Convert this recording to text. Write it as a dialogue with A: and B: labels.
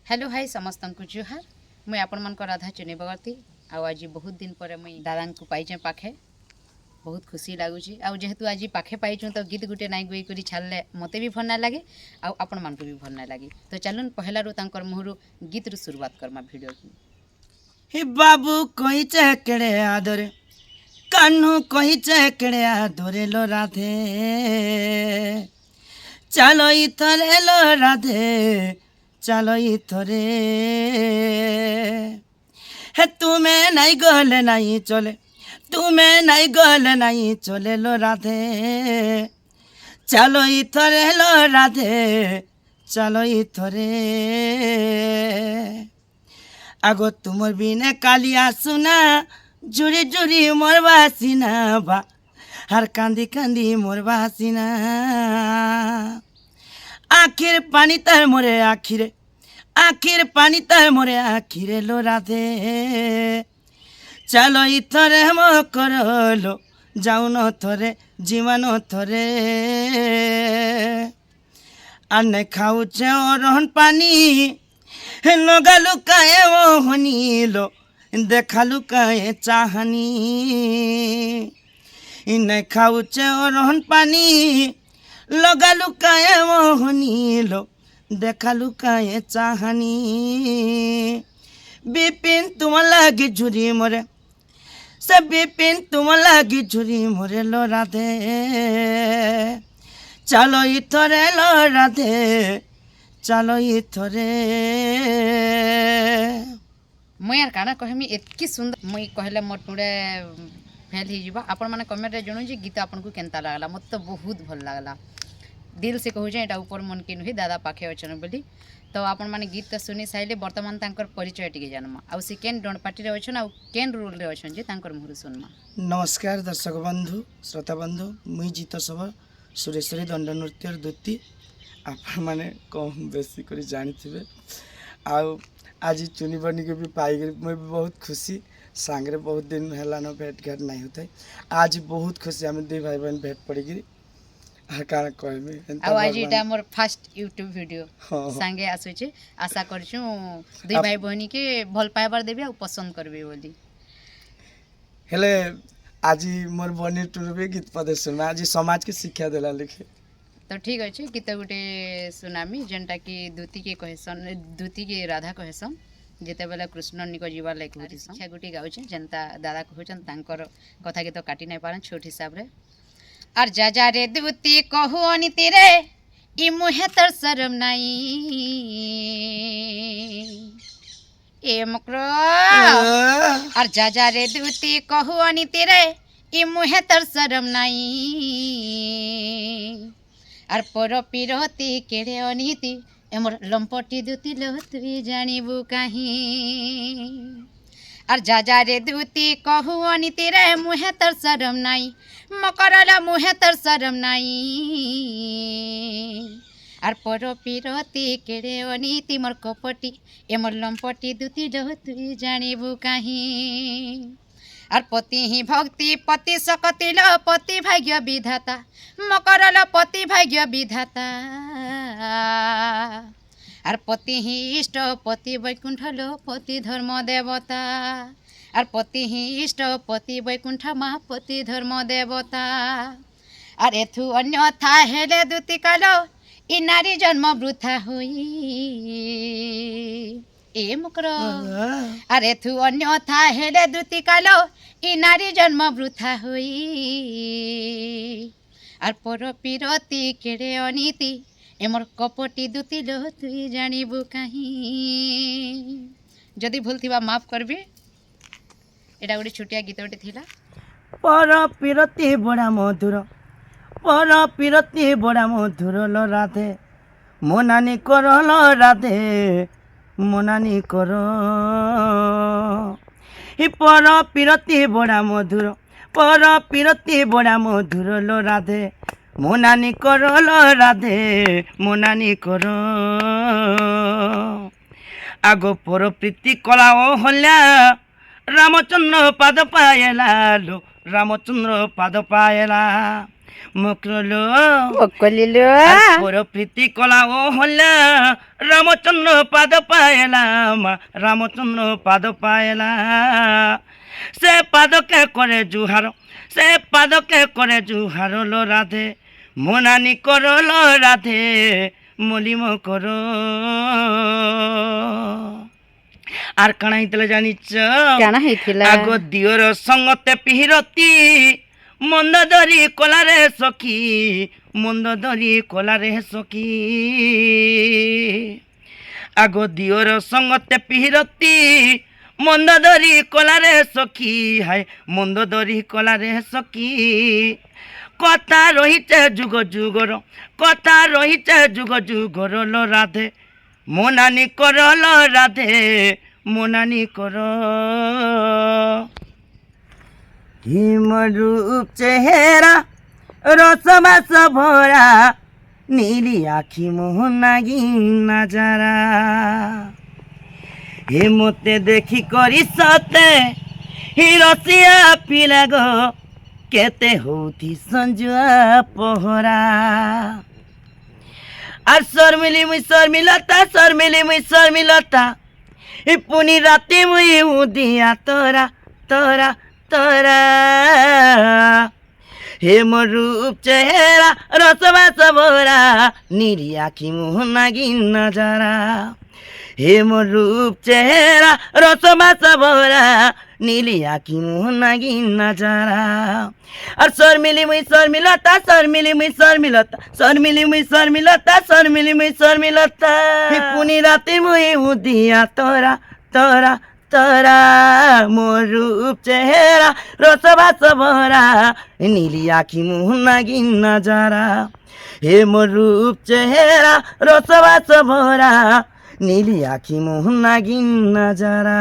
A: Hello hi समस्त को जुहार मुई आपण मन राधा चुनी बगर्ती आज बहुत दिन पर मुई दादा को पाइचे पाखे बहुत खुशी लगुच जेहेतु आज पाखे पाइचु तो गीत गुटे नाई गुई कर छाड़े मत भी भल ना लगे आपण मान भी भल ना लगे तो चलून पहला मुहर गीत रू शुरुआत करमा भिडियो की।
B: हे बाबू कही केड़े आदरे कान्हू कही केड़े आदरे लो राधे चलो इथरे लो राधे चलो इथरे हे तुम्हें नहीं गले नहीं चले तुम्हें नहीं गले नहीं चले लो राधे चलो इथरे लो राधे चलो इथरे आगो तुमर बिने कालिया सुना जुड़ी जुड़ी मोर बासीना बा हर कांदी कांदी मोर बासीना आखिर पानी तर मोरे आखिर पानी तर मोरे आखिरे लो राधे चलो इथरे हम करलो जाऊन थरे जीवन थरे आने खाऊचे और पानी नगालू काए वो हनीलो देखालू काए चाहनी इन खाऊचे और पानी लगालू काए वो हनीलो देखालू काए चाहनी बिपिन तुम लागी झुरी मोरे सब बिपिन तुम लागी झुरी मोरे लो राधे चलो इथरे लो राधे चलो इथरे
A: मुई यार काना कहमी एतकी सुंदर मुई कहले मोर टुडे फेल ही जीवा आपण माने कमेंट रे जणु जे गीत आपन को केनता लागला मत तो बहुत भल लागला दिल से कहू जे एटा ऊपर मन के नुही दादा पाखे अछन बोली तो आपण माने गीत सुनी साइले वर्तमान तांकर परिचय टिके जानमा आ से केन डोन पार्टी रे अछन आ केन रोल रे अछन जे तांकर मुहरु सुनमा।
B: नमस्कार दर्शक बंधु श्रोता बंधु मुई जीत सब सुरेश्वरी दंड नृत्य दूती आपण माने कम बेसी करी जानी थिबे आ आज चुनी बनी के भी पाई मैं भी बहुत खुशी सांगरे बहुत दिन है न भेट घाट नहीं होता आज बहुत खुशी आम दुई भाई बहन भेट पड़ी काण कहमी
A: आज इटा मोर फर्स्ट यूट्यूब वीडियो सांगे आसुचे आशा करछु दुई भाई बहनी के भल पाइबार देबे आ पसंद करबे बोली
B: हेले आज मोर बनी टुरबे गीत प्रदर्शन में आज समाज के शिक्षा देला लिखे
A: तो ठीक अच्छे गीत गुटे सुनामी जेनटा कि दूती के कहसन दूती के राधा कहसन जिते बेले कृष्ण निको जीवा लाइक होती शिक्षा गुटी गाउछे जनता दादा कहउछन तांकर कथा के तो काटी नै पारन छोट हिसाब रे और जा जा रे दूती कहू अनिति रे ई मुहे तर शरम नाही ए मकरो और जा जा रे दूती कहू अनिति रे ई मुहे तर शरम नाही और पर पिरती केड़े अनीति एमर लंपटी दूती लो तुई जानिबू कहीं और जा जा रे दूती कहू अनीति रे मुहे तर शरम नाई मकरला मुहे तर शरम नाई और पर पिरती केड़े अनीति मोर कपटी एमर लंपटी दूती लो तुई जानिबू कहीं और पति ही भक्ति पति सकति लो पति भाग्य विधाता मकर लो पति भाग्य विधाता और पति ही इष्ट पति वैकुंठ लो पति धर्म देवता और पति ही इष्ट पति वैकुंठ महापति धर्म देवता और एथु अन्यथा हेले दूती कालो इ नारी जन्म वृथा होई ए मुकरो अरे थु अन्यथा हेले दूती कालो इ नारी जन्म वृथा होई और पर पिरती केड़े अनीति एमर कपटी दूती लो तुई जानिबू कहीं जदि भूल थिबा माफ करबे एटा गोटे छोटिया गीत गोटे थिला
B: पर पिरती बड़ा मधुर पर पिरती बड़ा मधुर लो राधे मोनानी करो लो राधे मोनानी करो हि पर पिरती बड़ा मधुर पर पिरती बड़ा मधुर लो राधे मोनानी करो लो राधे मोनानी करो आगो पर प्रीति कला ओ हल्या रामचंद्र पाद पायला लो रामचंद्र पाद पायला মকরলো
A: বকলিল
B: পর প্রীতি কলা ও হল্লা রামচন্দ্র পাদ পায়লা মা রামচন্দ্র পাদ পায়লা সে পাদকে করে জুহার সে পাদকে করে জুহার লো রাধে মনানি করলো রাধে মলিম কর আর কাଣା ହେଇଥିଲା ଜାଣିଛ
A: କାଣା ହେଇଥିଲା
B: ଆଗ ଦିଅର ସଙ୍ଗତେ ପିହିରତି ମନ୍ଦ ଧରି କଲାରେ ସଖୀ ମନ୍ଦ ଧରି କଲାରେ ସଖୀ ଆଗ ଦିଅର ସଙ୍ଗତେ ପିହିରତି ମନ୍ଦ ଧରି କଲାରେ ସଖୀ ହାय ମନ୍ଦ ଧରି କଲାରେ ସଖୀ কথা রহিছে যুগ যুগর কথা রহিছে যুগ যুগর লো রাধে মনানি করল রাধে মনানি কর হিমরূপ চেহারা রসবাস ভরা নীলি আখি মোহনাগি নাজারা হে মতে দেখি করি সতে হিরসিয়া পিলা গো কেতে হউথি সঞ্জুয়া পহরা আর শর্মিলি মুই শর্মিলতা শর্মিলি মুই শর্মিলতা এ পুনি রাতে মুই উদিয়া তোরা তোরা তোরা হে মোর রূপ চেহারা রসবাস ভরা নিরি আখি মোহনাগি নজারা হে মোর রূপ চেহারা রসবাস ভরা নীলি আখি মোহনাগি নজারা আর শর্মিলি মুই শর্মিলতা শর্মিলি মুই শর্মিলতা শর্মিলি মুই শর্মিলতা শর্মিলি মুই শর্মিলতা পুনি রাতে মুই উদিয়া তোরা তোরা তোরা মোর রূপ চেহারা রসবাস ভরা নীলি আখি মোহনাগি নজারা হে মোর রূপ চেহারা রসবাস ভরা নীলি আখি মোহনাগি নজারা